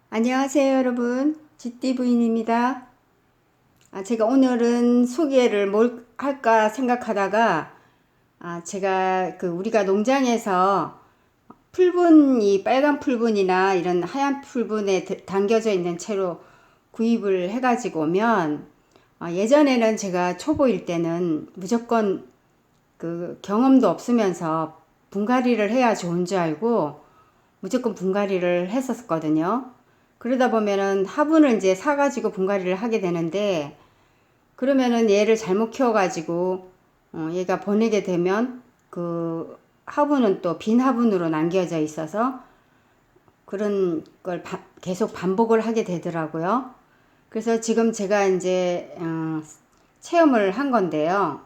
안녕하세요, 여러분. GT 부인입니다. 제가 오늘은 소개를 뭘 할까 생각하다가, 제가 우리가 농장에서 풀분이 빨간 풀분이나 이런 하얀 풀분에 담겨져 있는 채로 구입을 해가지고 오면, 예전에는 제가 초보일 때는 무조건 경험도 없으면서 분갈이를 해야 좋은 줄 알고 무조건 분갈이를 했었거든요. 그러다 보면은 화분을 이제 사가지고 분갈이를 하게 되는데, 그러면은 얘를 잘못 키워가지고 얘가 보내게 되면 화분은 또 빈 화분으로 남겨져 있어서 그런 걸 계속 반복을 하게 되더라고요. 그래서 지금 제가 이제 체험을 한 건데요.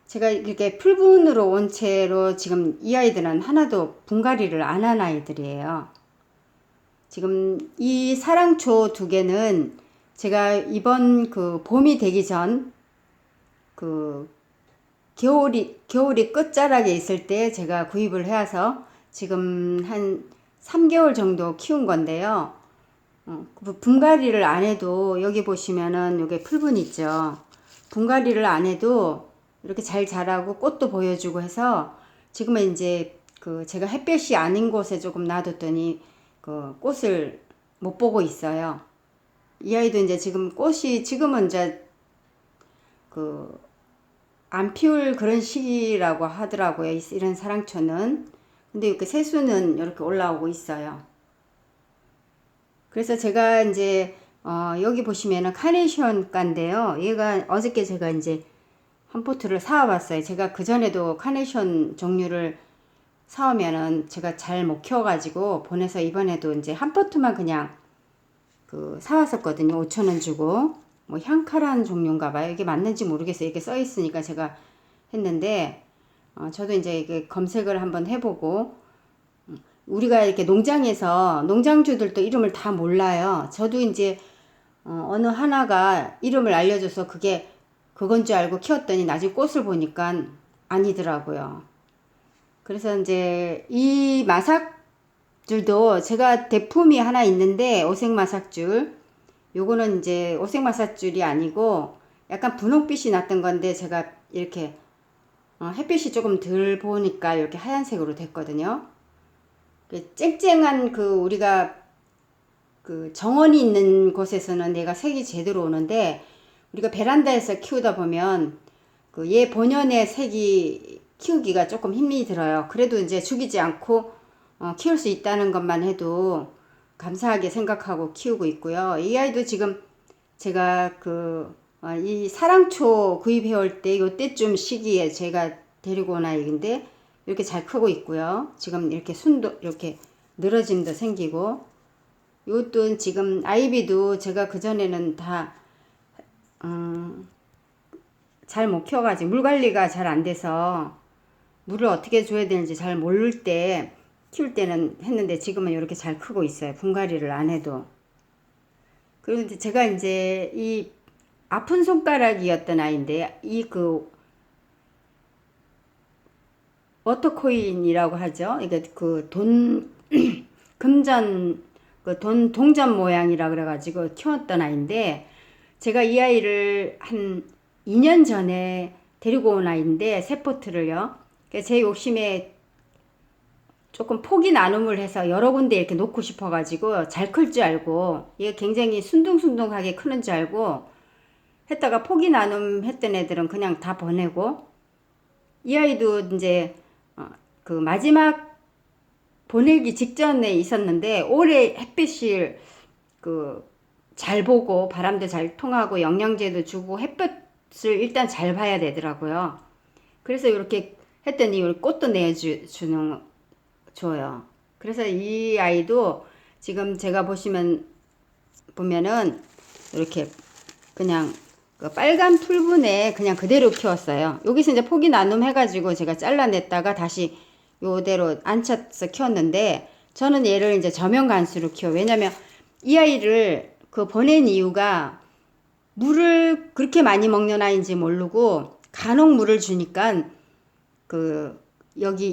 제가 이렇게 풀분으로 온 채로 지금 이 아이들은 하나도 분갈이를 안 한 아이들이에요. 지금 이 사랑초 두 개는 제가 이번 봄이 되기 전 겨울이 끝자락에 있을 때 제가 구입을 해와서 지금 한 3개월 정도 키운 건데요. 분갈이를 안 해도 여기 보시면은 여기 풀분 있죠. 분갈이를 안 해도 이렇게 잘 자라고 꽃도 보여주고 해서 지금은 이제 제가 햇볕이 아닌 곳에 조금 놔뒀더니 꽃을 못 보고 있어요. 이 아이도 이제 지금은 이제 안 피울 그런 시기라고 하더라고요. 이런 사랑초는. 근데 이렇게 새수는 이렇게 올라오고 있어요. 그래서 제가 이제 여기 보시면은 카네이션 가인데요. 얘가 어저께 제가 이제 한 포트를 사와봤어요. 제가 그전에도 카네이션 종류를 사오면은 제가 잘 못 키워가지고 보내서 이번에도 이제 한 포트만 그냥 사왔었거든요. 5,000원 주고. 뭐 향카란 종류인가 봐요. 이게 맞는지 모르겠어요. 이게 써 있으니까 제가 했는데, 저도 이제 이게 검색을 한번 해보고, 우리가 이렇게 농장에서 농장주들도 이름을 다 몰라요. 저도 이제 어느 하나가 이름을 알려줘서 그건 줄 알고 키웠더니 나중에 꽃을 보니까 아니더라고요. 그래서 이제 이 마삭줄도 제가 대품이 하나 있는데 오색 마삭줄, 요거는 이제 오색 마삭줄이 아니고 약간 분홍빛이 났던 건데 제가 이렇게 햇빛이 조금 덜 보니까 이렇게 하얀색으로 됐거든요. 쨍쨍한 우리가 정원이 있는 곳에서는 얘가 색이 제대로 오는데, 우리가 베란다에서 키우다 보면 얘 본연의 색이 키우기가 조금 힘이 들어요. 그래도 이제 죽이지 않고 키울 수 있다는 것만 해도 감사하게 생각하고 키우고 있고요. 이 아이도 지금 제가 이 사랑초 구입해 올 때 요때쯤 시기에 제가 데리고 온 아이인데 이렇게 잘 크고 있고요. 지금 이렇게 순도 이렇게 늘어짐도 생기고, 요것도 지금 아이비도 제가 그전에는 다 잘 못 키워가지고 물 관리가 잘 안 돼서 물을 어떻게 줘야 되는지 잘 모를 때 키울 때는 했는데 지금은 이렇게 잘 크고 있어요. 분갈이를 안 해도. 그런데 제가 이제 이 아픈 손가락이었던 아이인데 워터코인이라고 하죠. 이게 금전 동전 모양이라 그래가지고 키웠던 아이인데, 제가 이 아이를 한 2년 전에 데리고 온 아이인데 새 포트를요. 제 욕심에 조금 포기 나눔을 해서 여러 군데 이렇게 놓고 싶어가지고 잘 클 줄 알고, 얘 굉장히 순둥순둥하게 크는 줄 알고 했다가 포기 나눔 했던 애들은 그냥 다 보내고, 이 아이도 이제 마지막 보내기 직전에 있었는데 올해 햇빛을 잘 보고 바람도 잘 통하고 영양제도 주고 햇볕을 일단 잘 봐야 되더라고요. 그래서 이렇게 했더니 꽃도 줘요. 그래서 이 아이도 지금 제가 보면은 이렇게 그냥 빨간 풀분에 그냥 그대로 키웠어요. 여기서 이제 포기 나눔 해가지고 제가 잘라냈다가 다시 요대로 앉혀서 키웠는데, 저는 얘를 이제 저면 간수로 키워. 왜냐면 이 아이를 보낸 이유가 물을 그렇게 많이 먹는 아이인지 모르고 간혹 물을 주니까 여기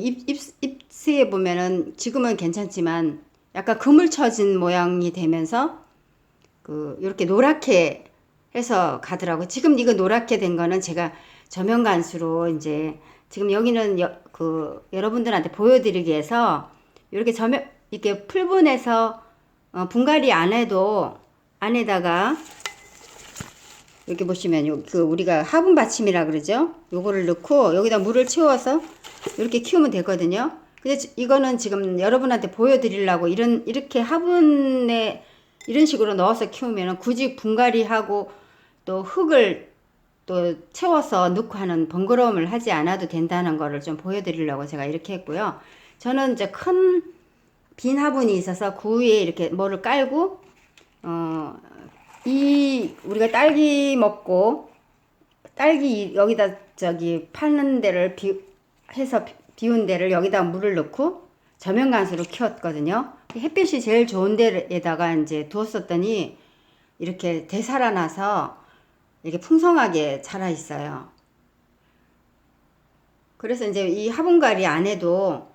잎새에 보면은 지금은 괜찮지만 약간 그물 쳐진 모양이 되면서 이렇게 노랗게 해서 가더라고요. 지금 이거 노랗게 된 거는 제가 저면간수로 이제 지금 여기는 여러분들한테 보여드리기 위해서 이렇게 이렇게 풀분해서 분갈이 안 해도 안에다가 이렇게 보시면 우리가 화분 받침이라 그러죠. 요거를 넣고 여기다 물을 채워서 이렇게 키우면 되거든요. 근데 이거는 지금 여러분한테 보여드리려고 이렇게 화분에 이런 식으로 넣어서 키우면 굳이 분갈이하고 또 흙을 또 채워서 넣고 하는 번거로움을 하지 않아도 된다는 거를 좀 보여드리려고 제가 이렇게 했고요. 저는 이제 큰 빈 화분이 있어서 그 위에 이렇게 뭐를 깔고 우리가 딸기 먹고 딸기 여기다 파는 데를 비운 데를 여기다 물을 넣고 저면간수로 키웠거든요. 햇빛이 제일 좋은 데에다가 이제 두었었더니 이렇게 되살아나서 이렇게 풍성하게 자라 있어요. 그래서 이제 이 화분갈이 안에도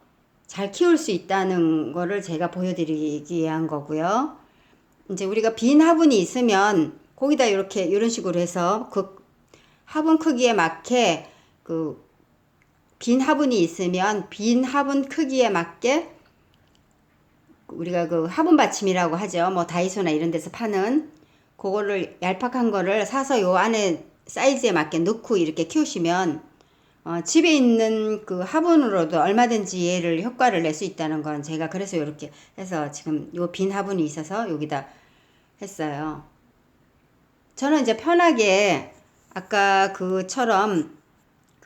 잘 키울 수 있다는 거를 제가 보여드리기 위한 거고요. 이제 우리가 빈 화분이 있으면 거기다 이런 식으로 해서 그 화분 크기에 맞게 빈 화분이 있으면 빈 화분 크기에 맞게 우리가 화분 받침이라고 하죠. 뭐 다이소나 이런 데서 파는 그거를 얄팍한 거를 사서 요 안에 사이즈에 맞게 넣고 이렇게 키우시면 집에 있는 화분으로도 얼마든지 얘를 효과를 낼 수 있다는 건 제가 그래서 이렇게 해서 지금 요 빈 화분이 있어서 여기다 했어요. 저는 이제 편하게 아까 그처럼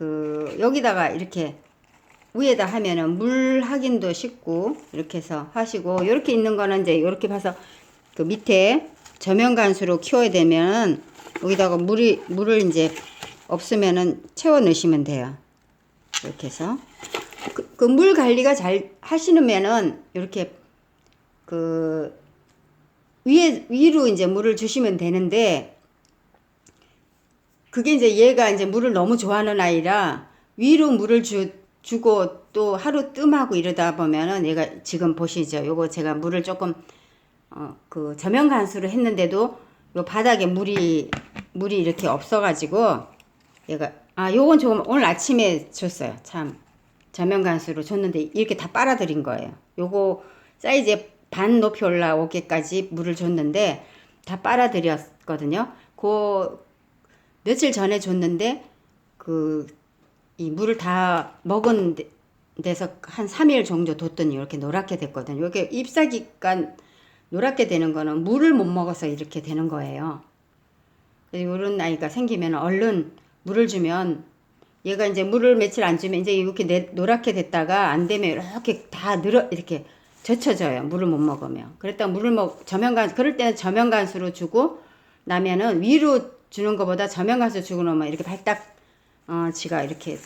여기다가 이렇게 위에다 하면은 물 확인도 쉽고 이렇게 해서 하시고 이렇게 있는 거는 이제 이렇게 봐서 밑에 저면간수로 키워야 되면 여기다가 물을 이제 없으면은 채워 넣으시면 돼요. 이렇게 해서 물 관리가 잘 하시면은 이렇게 위로 이제 물을 주시면 되는데 그게 이제 얘가 이제 물을 너무 좋아하는 아이라 위로 물을 주고 또 하루 뜸하고 이러다 보면은 얘가 지금 보시죠. 요거 제가 물을 조금 저면간수로 했는데도 요 바닥에 물이 이렇게 없어가지고 얘가 요건 조금 오늘 아침에 줬어요. 참 저면간수로 줬는데 이렇게 다 빨아들인 거예요. 요거 사이즈에 반 높이 올라오게까지 물을 줬는데 다 빨아들였거든요. 며칠 전에 줬는데 이 물을 다 먹은 데서 한 3일 정도 뒀더니 이렇게 노랗게 됐거든요. 이게 잎사귀가 노랗게 되는 거는 물을 못 먹어서 이렇게 되는 거예요. 이런 아이가 생기면 얼른 물을 주면 얘가 이제 물을 며칠 안 주면 이제 이렇게 노랗게 됐다가 안 되면 이렇게 다 이렇게 젖혀져요. 물을 못 먹으면. 그랬다가 그럴 때는 저면간수로 주고 나면은 위로 주는 것보다 저면간수 주고 나면 이렇게 발딱 지가 이렇게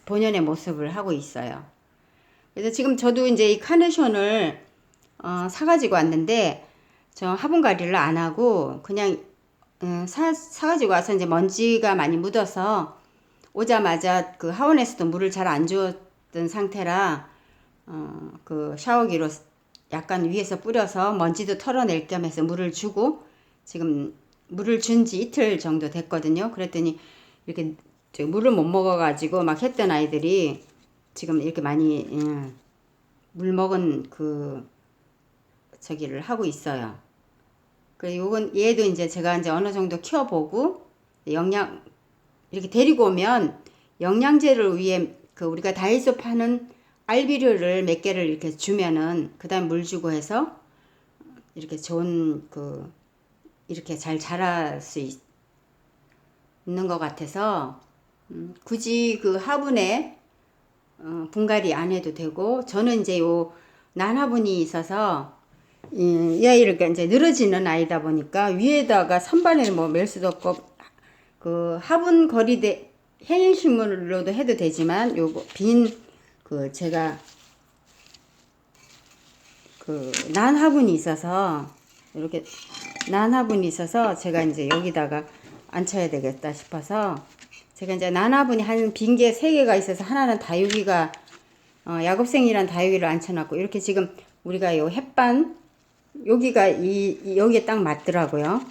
본연의 모습을 하고 있어요. 그래서 지금 저도 이제 이 카네이션을 사가지고 왔는데 저 화분갈이를 안 하고 그냥 사가지고 와서 이제 먼지가 많이 묻어서 오자마자 하원에서도 물을 잘 안 주었던 상태라 샤워기로 약간 위에서 뿌려서 먼지도 털어낼 겸 해서 물을 주고 지금 물을 준 지 이틀 정도 됐거든요. 그랬더니 이렇게 물을 못 먹어가지고 막 했던 아이들이 지금 이렇게 많이 물 먹은 저기를 하고 있어요. 그리고 얘도 이제 제가 이제 어느 정도 키워보고 이렇게 데리고 오면 영양제를 위해 우리가 다이소 파는 알비료를 몇 개를 이렇게 주면은 그 다음 물 주고 해서 이렇게 좋은 이렇게 잘 자랄 수 있는 것 같아서 굳이 화분에 분갈이 안 해도 되고 저는 이제 난화분이 있어서 이 아이를 이제 늘어지는 아이다 보니까 위에다가 선반에 멜 수도 없고 화분 거리대 행인식물로도 해도 되지만 요거 제가 난화분이 있어서 이렇게 난화분이 있어서 제가 이제 여기다가 앉혀야 되겠다 싶어서 제가 이제 난화분이 한 빈 개 3개가 있어서 하나는 다육이가 야곱생이란 다육이를 앉혀놨고 이렇게 지금 우리가 요 햇반 여기가 여기에 딱 맞더라고요.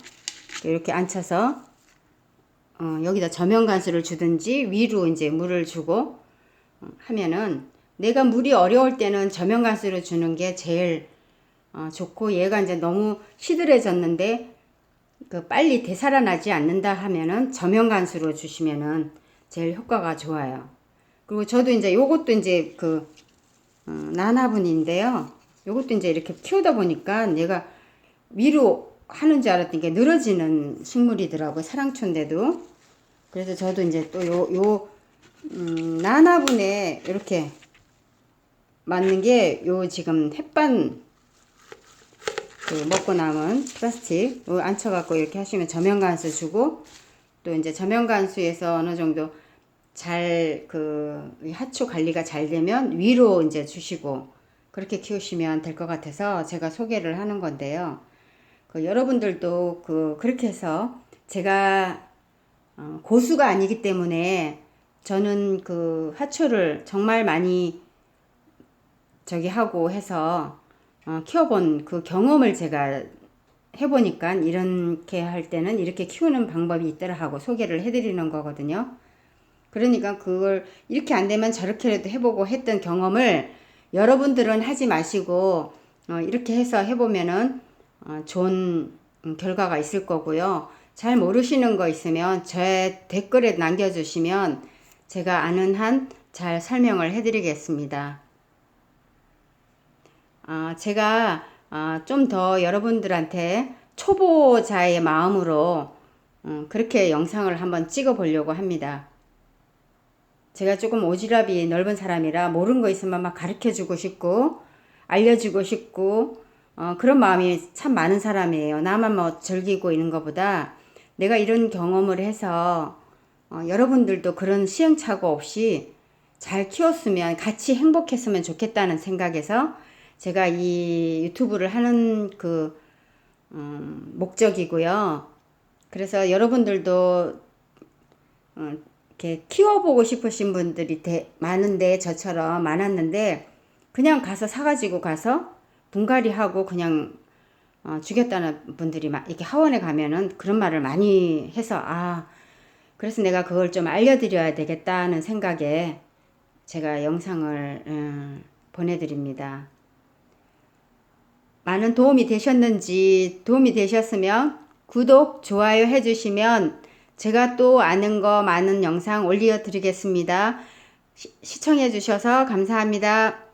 이렇게 앉혀서 여기다 저면간수를 주든지 위로 이제 물을 주고 하면은 내가 물이 어려울 때는 저면간수를 주는 게 제일 좋고, 얘가 이제 너무 시들해졌는데 빨리 되살아나지 않는다 하면은 저면간수로 주시면은 제일 효과가 좋아요. 그리고 저도 이제 요것도 이제 나나분인데요. 요것도 이제 이렇게 키우다 보니까 얘가 위로 하는 줄 알았더니 이게 늘어지는 식물이더라고요. 사랑초인데도. 그래서 저도 이제 또 나나분에 이렇게 맞는 게 요 지금 햇반 먹고 남은 플라스틱 앉혀갖고 이렇게 하시면 저면간수 주고, 또 이제 저면간수에서 어느 정도 잘 하초 관리가 잘 되면 위로 이제 주시고 그렇게 키우시면 될 것 같아서 제가 소개를 하는 건데요. 여러분들도 그렇게 해서 제가 고수가 아니기 때문에 저는 하초를 정말 많이 하고 해서 키워본 경험을 제가 해보니까 이렇게 할 때는 이렇게 키우는 방법이 있더라 하고 소개를 해드리는 거거든요. 그러니까 그걸 이렇게 안 되면 저렇게라도 해보고 했던 경험을 여러분들은 하지 마시고 이렇게 해서 해보면은 좋은 결과가 있을 거고요. 잘 모르시는 거 있으면 제 댓글에 남겨주시면 제가 아는 한 잘 설명을 해드리겠습니다. 제가 좀 더 여러분들한테 초보자의 마음으로 그렇게 영상을 한번 찍어 보려고 합니다. 제가 조금 오지랖이 넓은 사람이라 모르는 거 있으면 막 가르쳐 주고 싶고 알려주고 싶고 그런 마음이 참 많은 사람이에요. 나만 뭐 즐기고 있는 것보다 내가 이런 경험을 해서 여러분들도 그런 시행착오 없이 잘 키웠으면 같이 행복했으면 좋겠다는 생각에서 제가 이 유튜브를 하는 목적이고요. 그래서 여러분들도 이렇게 키워보고 싶으신 분들이 많은데, 저처럼 많았는데 그냥 가서 사가지고 가서 분갈이 하고 그냥 주겠다는 분들이 이렇게 하원에 가면은 그런 말을 많이 해서 그래서 내가 그걸 좀 알려드려야 되겠다는 생각에 제가 영상을 보내드립니다. 많은 도움이 되셨는지, 도움이 되셨으면 구독, 좋아요 해주시면 제가 또 아는 거 많은 영상 올려 드리겠습니다. 시청해 주셔서 감사합니다.